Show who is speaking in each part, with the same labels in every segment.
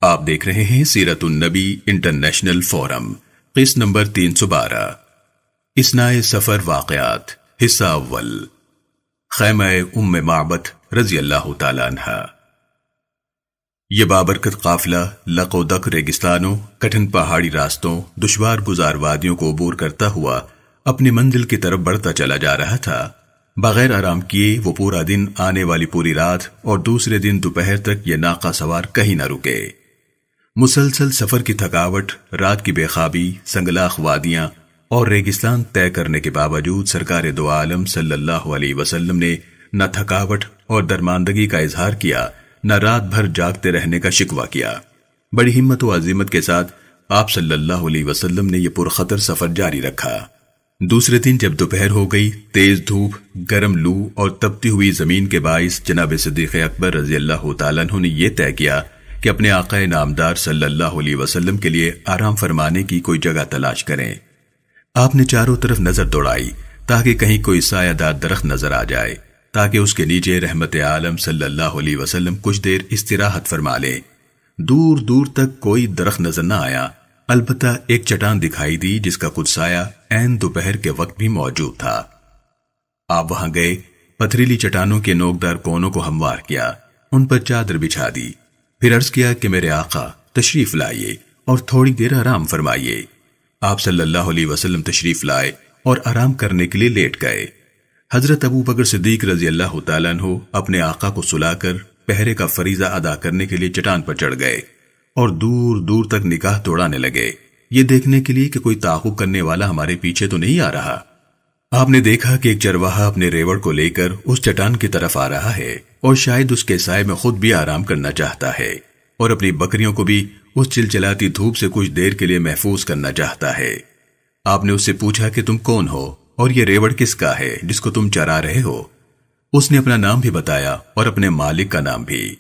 Speaker 1: آپ دیکھ رہے ہیں سیرت النبی انٹرنیشنل فورم، قسط نمبر 312، اثناء سفر واقعات، حصہ اول، خیمہ ام معبد رضی اللہ تعالی عنہ۔ یہ بابرکت قافلہ لق و دق ریگستانوں، کٹھن پہاڑی راستوں، دشوار گزار وادیوں کو عبور کرتا ہوا اپنی منزل کی طرف بڑھتا چلا جا رہا تھا۔ بغیر آرام کیے وہ پورا دن، آنے والی پوری رات اور دوسرے دن دوپہر تک یہ ناقہ سوار کہیں نہ رکے۔ مسلسل سفر کی تھکاوٹ، رات کی بے خوابی، سنگلاخ وادیاں اور ریگستان طے کرنے کے باوجود سرکار دو عالم صلی اللہ علیہ وسلم نے نہ تھکاوٹ اور درماندگی کا اظہار کیا، نہ رات بھر جاگتے رہنے کا شکوہ کیا۔ بڑی ہمت و عزیمت کے ساتھ آپ صلی اللہ علیہ وسلم نے یہ پرخطر سفر جاری رکھا۔ دوسرے دن جب دوپہر ہو گئی، تیز دھوپ، گرم لو اور تپتی ہوئی زمین کے باعث جناب صدیق اکبر رضی اللہ تعالیٰ عنہ نے یہ طے کیا کہ اپنے آقا نامدار صلی اللہ علیہ وسلم کے لیے آرام فرمانے کی کوئی جگہ تلاش کریں۔ آپ نے چاروں طرف نظر دوڑائی تاکہ کہیں کوئی سایہ دار درخت نظر آ جائے تاکہ اس کے نیچے رحمت عالم صلی اللہ علیہ وسلم کچھ دیر استراحت فرما لے۔ دور دور تک کوئی درخت نظر نہ آیا، البتہ ایک چٹان دکھائی دی جس کا کچھ سایہ عین دوپہر کے وقت بھی موجود تھا۔ آپ وہاں گئے، پتھریلی چٹانوں کے نوکدار کونوں کو ہموار کیا، ان پر چادر بچھا دی، پھر عرض کیا کہ میرے آقا تشریف لائیے اور تھوڑی دیر آرام فرمائیے۔ آپ صلی اللہ علیہ وسلم تشریف لائے اور آرام کرنے کے لیے لیٹ گئے۔ حضرت ابو بکر صدیق رضی اللہ تعالیٰ عنہ اپنے آقا کو سلا کر پہرے کا فریضہ ادا کرنے کے لیے چٹان پر چڑھ گئے اور دور دور تک نگاہ دوڑانے لگے، یہ دیکھنے کے لیے کہ کوئی تعاقب کرنے والا ہمارے پیچھے تو نہیں آ رہا۔ آپ نے دیکھا کہ ایک چرواہا اپنے ریوڑ کو لے کر اس چٹان کی طرف آ رہا ہے اور شاید اس کے سائے میں خود بھی آرام کرنا چاہتا ہے اور اپنی بکریوں کو بھی اس چلچلاتی دھوپ سے کچھ دیر کے لیے محفوظ کرنا چاہتا ہے۔ آپ نے اس سے پوچھا کہ تم کون ہو اور یہ ریوڑ کس کا ہے جس کو تم چرا رہے ہو؟ اس نے اپنا نام بھی بتایا اور اپنے مالک کا نام بھی۔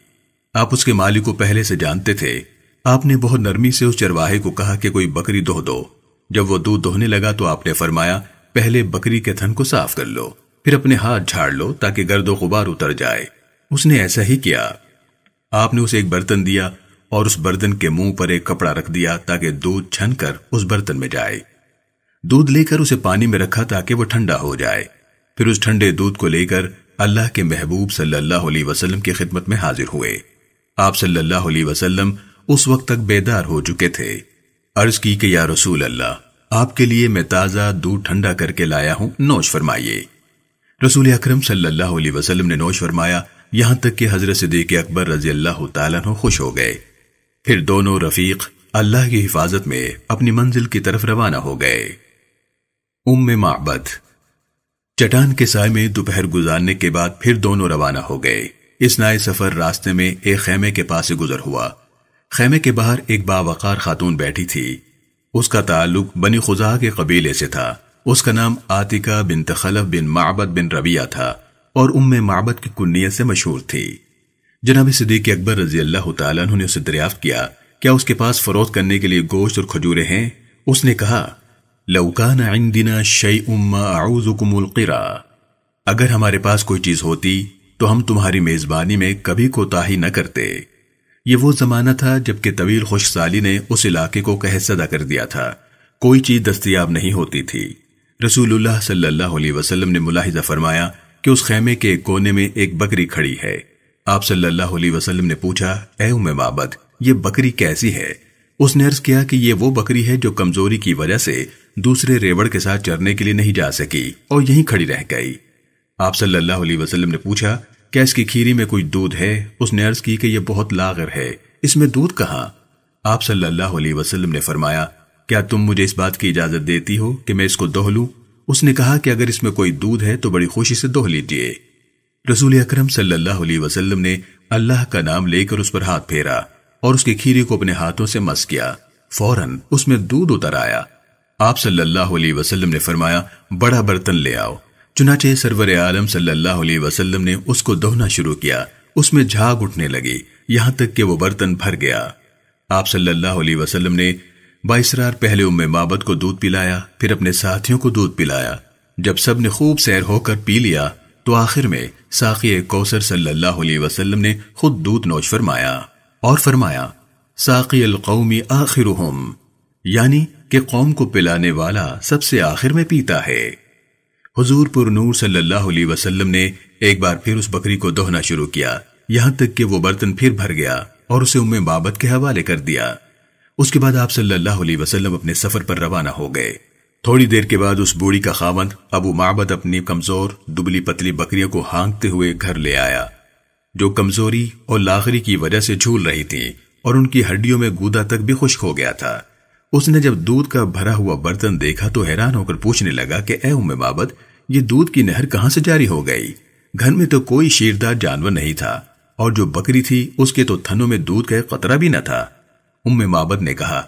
Speaker 1: آپ اس کے مالک کو پہلے سے جانتے تھے۔ آپ نے بہت نرمی سے اس چرواہے کو کہا کہ کوئی بکری دوہ دو۔ جب وہ دودھ دوہنے لگا تو آپ نے فرمایا پہلے بکری کے تھن کو صاف کر لو، پھر اپنے ہاتھ جھاڑ لو تاکہ گرد و غبار اتر جائے۔ اس نے ایسا ہی کیا۔ آپ نے اسے ایک برتن دیا اور اس برتن کے منہ پر ایک کپڑا رکھ دیا تاکہ دودھ چھن کر اس برتن میں جائے۔ دودھ لے کر اسے پانی میں رکھا تاکہ وہ ٹھنڈا ہو جائے، پھر اس ٹھنڈے دودھ کو لے کر اللہ کے محبوب صلی اللہ علیہ وسلم کی خدمت میں حاضر ہوئے۔ آپ صلی اللہ علیہ وسلم اس وقت تک بیدار ہو چکے تھے۔ عرض کی کہ یا رسول اللہ، آپ کے لیے میں تازہ دودھ ٹھنڈا کر کے لایا ہوں، نوش فرمائیے۔ رسول اکرم صلی اللہ علیہ وسلم نے نوش فرمایا، یہاں تک کہ حضرت صدیق اکبر رضی اللہ تعالیٰ عنہ خوش ہو گئے۔ پھر دونوں رفیق اللہ کی حفاظت میں اپنی منزل کی طرف روانہ ہو گئے۔ ام معبد۔ چٹان کے سائے میں دوپہر گزارنے کے بعد پھر دونوں روانہ ہو گئے۔ اثناء سفر راستے میں ایک خیمے کے پاس سے گزر ہوا۔ خیمے کے باہر ایک باوقار خاتون بیٹھی تھی۔ اس کا تعلق بنی خزاعہ کے قبیلے سے تھا۔ اس کا نام عاتکہ بنت خلف بن معبد بن ربیعہ تھا اور ام معبد کی کنیت سے مشہور تھی۔ جناب صدیق اکبر رضی اللہ تعالیٰ عنہ نے اسے دریافت کیا کیا اس کے پاس فروخت کرنے کے لیے گوشت اور کھجورے ہیں؟ اس نے کہا لو کان عندنا شیء ما اعوذکم القرا، اگر ہمارے پاس کوئی چیز ہوتی تو ہم تمہاری میزبانی میں کبھی کوتاہی نہ کرتے۔ یہ وہ زمانہ تھا جبکہ طویل خشک سالی نے اس علاقے کو قحط زدہ کر دیا تھا، کوئی چیز دستیاب نہیں ہوتی تھی۔ رسول اللہ صلی اللہ علیہ وسلم نے ملاحظہ فرمایا کہ اس خیمے کے ایک کونے میں ایک بکری کھڑی ہے۔ آپ صلی اللہ علیہ وسلم نے پوچھا اے ام معبد، یہ بکری کیسی ہے؟ اس نے عرض کیا کہ یہ وہ بکری ہے جو کمزوری کی وجہ سے دوسرے ریوڑ کے ساتھ چرنے کے لیے نہیں جا سکی اور یہیں کھڑی رہ گئی۔ آپ صلی اللہ علیہ وسلم نے پوچھا کیا اس کی کھیری میں کوئی دودھ ہے؟ اس نے عرض کی کہ یہ بہت لاغر ہے، اس میں دودھ کہاں؟ آپ صلی اللہ علیہ وسلم نے فرمایا کیا تم مجھے اس بات کی اجازت دیتی ہو کہ میں اس کو دوہ لوں؟ اس نے کہا کہ اگر اس میں کوئی دودھ ہے تو بڑی خوشی سے دوہ لیجئے۔ رسول اکرم صلی اللہ علیہ وسلم نے اللہ کا نام لے کر اس پر ہاتھ پھیرا اور اس کی کھیری کو اپنے ہاتھوں سے مس کیا، فوراً اس میں دودھ اتر آیا۔ آپ صلی اللہ علیہ وسلم نے فرمایا بڑا برتن لے آؤ۔ چنانچہ سرور عالم صلی اللہ علیہ وسلم نے اس کو دوہنا شروع کیا، اس میں جھاگ اٹھنے لگی یہاں تک کہ وہ برتن بھر گیا۔ آپ صلی اللہ علیہ وسلم نے بااصرار پہلے ام معبد کو دودھ پلایا، پھر اپنے ساتھیوں کو دودھ پلایا۔ جب سب نے خوب سیر ہو کر پی لیا تو آخر میں ساقی کوثر صلی اللہ علیہ وسلم نے خود دودھ نوش فرمایا اور فرمایا ساقی القوم آخرهم، یعنی کہ قوم کو پلانے والا سب سے آخر میں پیتا ہے۔ حضور پر نور صلی اللہ علیہ وسلم نے ایک بار پھر اس بکری کو دہنا شروع کیا، یہاں تک کہ وہ برتن پھر بھر گیا اور اسے ام معبد کے حوالے کر دیا۔ اس کے بعد آپ صلی اللہ علیہ وسلم اپنے سفر پر روانہ ہو گئے۔ تھوڑی دیر کے بعد اس بوڑھی کا خاوند ابو معبد اپنی کمزور دبلی پتلی بکریوں کو ہانکتے ہوئے گھر لے آیا، جو کمزوری اور لاغری کی وجہ سے جھول رہی تھی اور ان کی ہڈیوں میں گودا تک بھی خشک ہو گیا تھا۔ اس نے جب دودھ کا بھرا ہوا برتن دیکھا تو حیران ہو کر پوچھنے لگا کہ اے ام معبد، یہ دودھ کی نہر کہاں سے جاری ہو گئی؟ گھر میں تو کوئی شیردار جانور نہیں تھا اور جو بکری تھی اس کے تو تھنوں میں دودھ کا ایک قطرہ بھی نہ تھا۔ ام معبد نے کہا،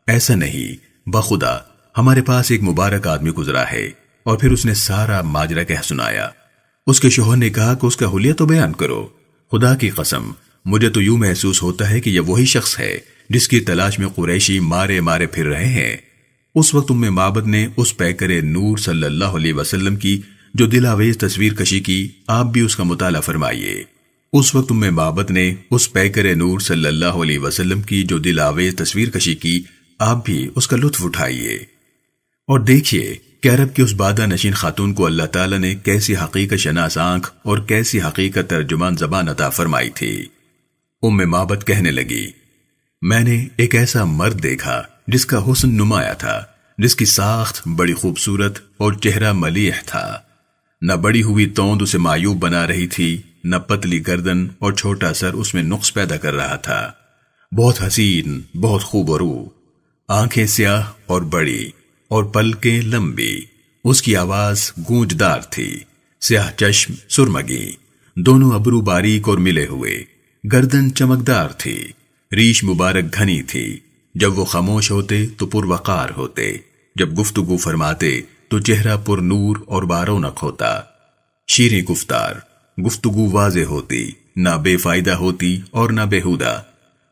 Speaker 1: ایسا نہیں، بخدا ہمارے پاس ایک مبارک آدمی گزرا ہے، اور پھر اس نے سارا ماجرا کہہ سنایا۔ اس کے شوہر نے کہا کہ اس کا حلیہ تو بیان کرو۔ خدا کی قسم مجھے تو یوں محسوس ہوتا ہے کہ یہ وہی شخص ہے جس کی تلاش میں قریشی مارے مارے پھر رہے ہیں۔ اس وقت ام معبد نے اس پیکر نور صلی اللہ علیہ وسلم کی جو دلاویز تصویر کشی کی، آپ بھی اس کا مطالعہ فرمائیے۔ اس وقت ام معبد نے اس پیکر نور صلی اللہ علیہ وسلم کی جو دلاویز تصویر کشی کی، آپ بھی اس کا لطف اٹھائیے اور دیکھیے کہ عرب کی اس بادہ نشین خاتون کو اللہ تعالیٰ نے کیسی حقیقت شناس آنکھ اور کیسی حقیقت ترجمان زبان عطا فرمائی تھی۔ ام معبد کہنے لگی، میں نے ایک ایسا مرد دیکھا جس کا حسن نمایاں تھا، جس کی ساخت بڑی خوبصورت اور چہرہ ملیح تھا۔ نہ بڑی ہوئی توند اسے معیوب بنا رہی تھی، نہ پتلی گردن اور چھوٹا سر اس میں نقص پیدا کر رہا تھا۔ بہت حسین، بہت خوب رو، آنکھیں سیاہ اور بڑی اور پلکیں لمبی، اس کی آواز گونجدار تھی، سیاہ چشم سرمگی، دونوں ابرو باریک اور ملے ہوئے، گردن چمکدار تھی، ریش مبارک گھنی تھی۔ جب وہ خاموش ہوتے تو پروقار ہوتے، جب گفتگو فرماتے تو چہرہ پر نور اور بارونق ہوتا۔ شیریں گفتار، گفتگو واضح ہوتی، نہ بے فائدہ ہوتی اور نہ بیہودہ۔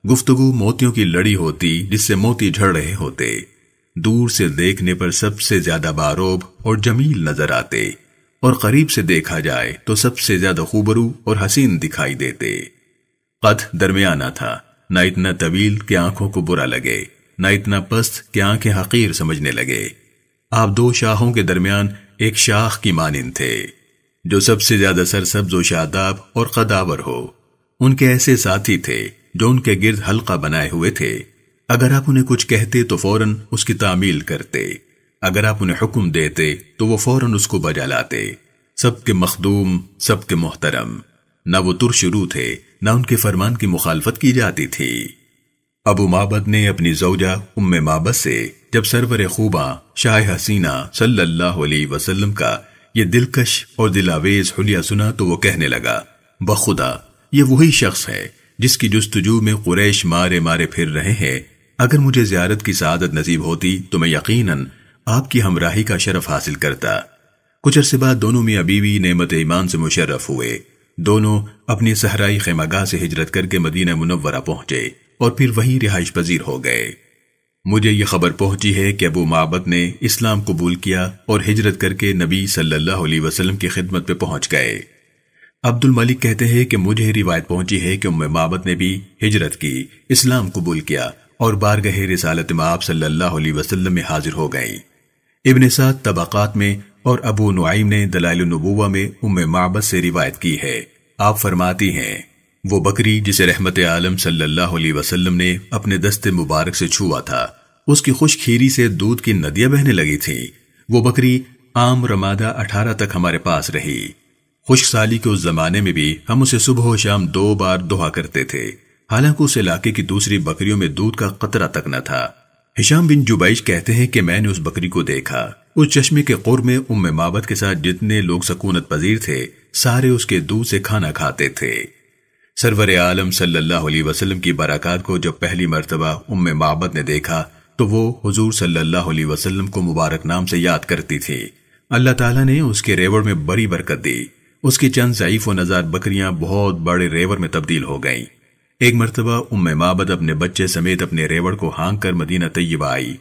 Speaker 1: گفتگو موتیوں کی لڑی ہوتی جس سے موتی جھڑ رہے ہوتے، دور سے دیکھنے پر سب سے زیادہ باروب اور جمیل نظر آتے، اور قریب سے دیکھا جائے تو سب سے زیادہ خوبرو اور حسین دکھائی دیتے۔ قد درمیانہ تھا، نہ اتنا طویل کہ آنکھوں کو برا لگے، نہ اتنا پست کہ آنکھیں حقیر سمجھنے لگے۔ آپ دو شاخوں کے درمیان ایک شاخ کی مانند تھے، جو سب سے زیادہ سرسبز و شاداب اور قداور ہو۔ ان کے ایسے ساتھی تھے جو ان کے گرد حلقہ بنائے ہوئے تھے، اگر آپ انہیں کچھ کہتے تو فوراً اس کی تعمیل کرتے، اگر آپ انہیں حکم دیتے تو وہ فوراً اس کو بجا لاتے۔ سب کے مخدوم، سب کے محترم، نہ وہ ترش رو تھے، نہ ان کے فرمان کی مخالفت کی جاتی تھی۔ ابو معبد نے اپنی زوجہ ام معبد سے جب سرور خوباں شاہ حسینہ صلی اللہ علیہ وسلم کا یہ دلکش اور دلاویز حلیہ سنا تو وہ کہنے لگا، بخدا یہ وہی شخص ہے جس کی جستجو میں قریش مارے مارے پھر رہے ہیں۔ اگر مجھے زیارت کی سعادت نصیب ہوتی تو میں یقیناً آپ کی ہمراہی کا شرف حاصل کرتا۔ کچھ عرصے بعد دونوں میاں بیوی نعمت ایمان سے مشرف ہوئے۔ دونوں اپنی صحرائی خیمہ گاہ سے ہجرت کر کے مدینہ منورہ پہنچے اور پھر وہیں رہائش پذیر ہو گئے۔ مجھے یہ خبر پہنچی ہے کہ ابو معبد نے اسلام قبول کیا اور ہجرت کر کے نبی صلی اللہ علیہ وسلم کی خدمت پہ پہنچ گئے۔ عبد الملک کہتے ہیں کہ مجھے روایت پہنچی ہے کہ ام معبد نے بھی ہجرت کی، اسلام قبول کیا اور بارگاہ رسالت مآب صلی اللہ علیہ وسلم میں حاضر ہو گئی۔ ابن سعد طبقات میں اور ابو نعیم نے دلائل النبوہ میں ام معبد سے روایت کی ہے۔ آپ فرماتی ہیں، وہ بکری جسے رحمت عالم صلی اللہ علیہ وسلم نے اپنے دست مبارک سے چھوا تھا، اس کی خوش کھیری سے دودھ کی ندیاں بہنے لگی تھیں۔ وہ بکری عام رمادہ 18 تک ہمارے پاس رہی۔ خشک سالی کے اس زمانے میں بھی ہم اسے صبح و شام 2 بار دہا کرتے تھے، حالانکہ اس علاقے کی دوسری بکریوں میں دودھ کا قطرہ تک نہ تھا۔ ہشام بن جبیش کہتے ہیں کہ میں نے اس بکری کو دیکھا، اس چشمے کے قرب میں ام معبد کے ساتھ جتنے لوگ سکونت پذیر تھے سارے اس کے دودھ سے کھانا کھاتے تھے۔ سرور عالم صلی اللہ علیہ وسلم کی برکات کو جب پہلی مرتبہ ام معبد نے دیکھا تو وہ حضور صلی اللہ علیہ وسلم کو مبارک نام سے یاد کرتی تھی۔ اللہ تعالیٰ نے اس کے ریوڑ میں بڑی برکت دی، اس کی چند ضعیف و نزار بکریاں بہت بڑے ریوڑ میں تبدیل ہو گئیں۔ ایک مرتبہ ام معبد اپنے بچے سمیت اپنے ریوڑ کو ہانک کر مدینہ طیبہ آئی۔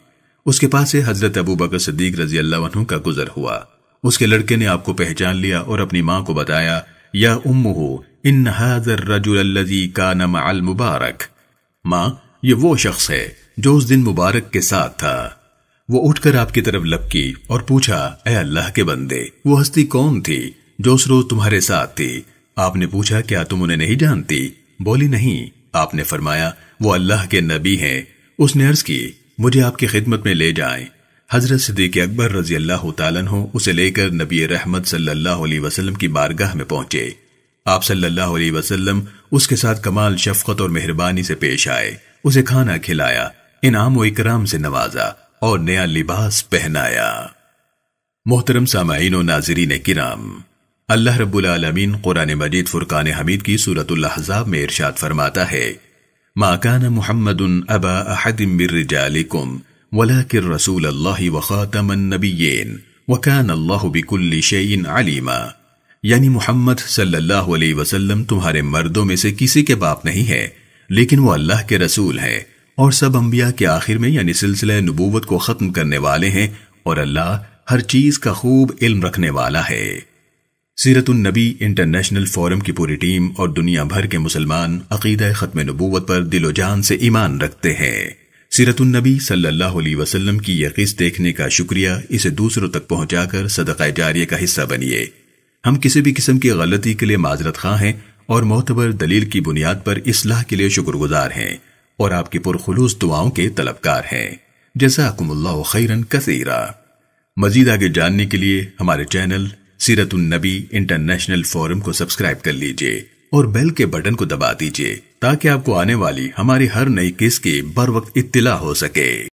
Speaker 1: اس کے پاس سے حضرت ابو بکر صدیق رضی اللہ عنہ کا گزر ہوا۔ اس کے لڑکے نے آپ کو پہچان لیا اور اپنی ماں کو بتایا، یا امہ ان ھذا الرجل الذی کان مع المبارک، ماں یہ وہ شخص ہے جو اس دن مبارک کے ساتھ تھا۔ وہ اٹھ کر آپ کی طرف لپکی اور پوچھا، اے اللہ کے بندے، وہ ہستی کون تھی جو اس روز تمہارے ساتھ تھی؟ آپ نے پوچھا، کیا تم انہیں نہیں جانتی؟ بولی، نہیں۔ آپ نے فرمایا، وہ اللہ کے نبی ہیں۔ اس نے عرض کی، مجھے آپ کی خدمت میں لے جائیں۔ حضرت صدیق اکبر رضی اللہ تعالیٰ عنہ اسے لے کر نبی رحمت صلی اللہ علیہ وسلم کی بارگاہ میں پہنچے۔ آپ صلی اللہ علیہ وسلم اس کے ساتھ کمال شفقت اور مہربانی سے پیش آئے، اسے کھانا کھلایا، انعام و اکرام سے نوازا اور نیا لباس پہنایا۔ محترم سامعین و ناظرین کرام، اللہ رب العالمین قرآن مجید فرقان حمید کی سورۃ الاحزاب میں ارشاد فرماتا ہے، ما کان محمد ابا احد من رجالکم ولکن رسول اللہ وخاتم النبیین وکان اللہ بکل شیء علیما۔ یعنی محمد صلی اللہ علیہ وسلم تمہارے مردوں میں سے کسی کے باپ نہیں ہے، لیکن وہ اللہ کے رسول ہیں اور سب انبیاء کے آخر میں یعنی سلسلہ نبوت کو ختم کرنے والے ہیں، اور اللہ ہر چیز کا خوب علم رکھنے والا ہے۔ سیرت النبی انٹرنیشنل فورم کی پوری ٹیم اور دنیا بھر کے مسلمان عقیدہ ختم نبوت پر دل و جان سے ایمان رکھتے ہیں۔ سیرت النبی صلی اللہ علیہ وسلم کی یہ قسط دیکھنے کا شکریہ، اسے دوسروں تک پہنچا کر صدقہ جاریہ کا حصہ بنیے۔ ہم کسی بھی قسم کی غلطی کے لیے معذرت خواہ ہیں اور معتبر دلیل کی بنیاد پر اصلاح کے لیے شکر گزار ہیں اور آپ کی پرخلوص دعاؤں کے طلبکار ہیں۔ جزاکم اللہ خیرا کثیرا۔ مزید آگے جاننے کے لیے ہمارے چینل سیرت النبی انٹرنیشنل فورم کو سبسکرائب کر لیجئے اور بیل کے بٹن کو دبا دیجئے تاکہ آپ کو آنے والی ہماری ہر نئی قسط کی بر وقت اطلاع ہو سکے۔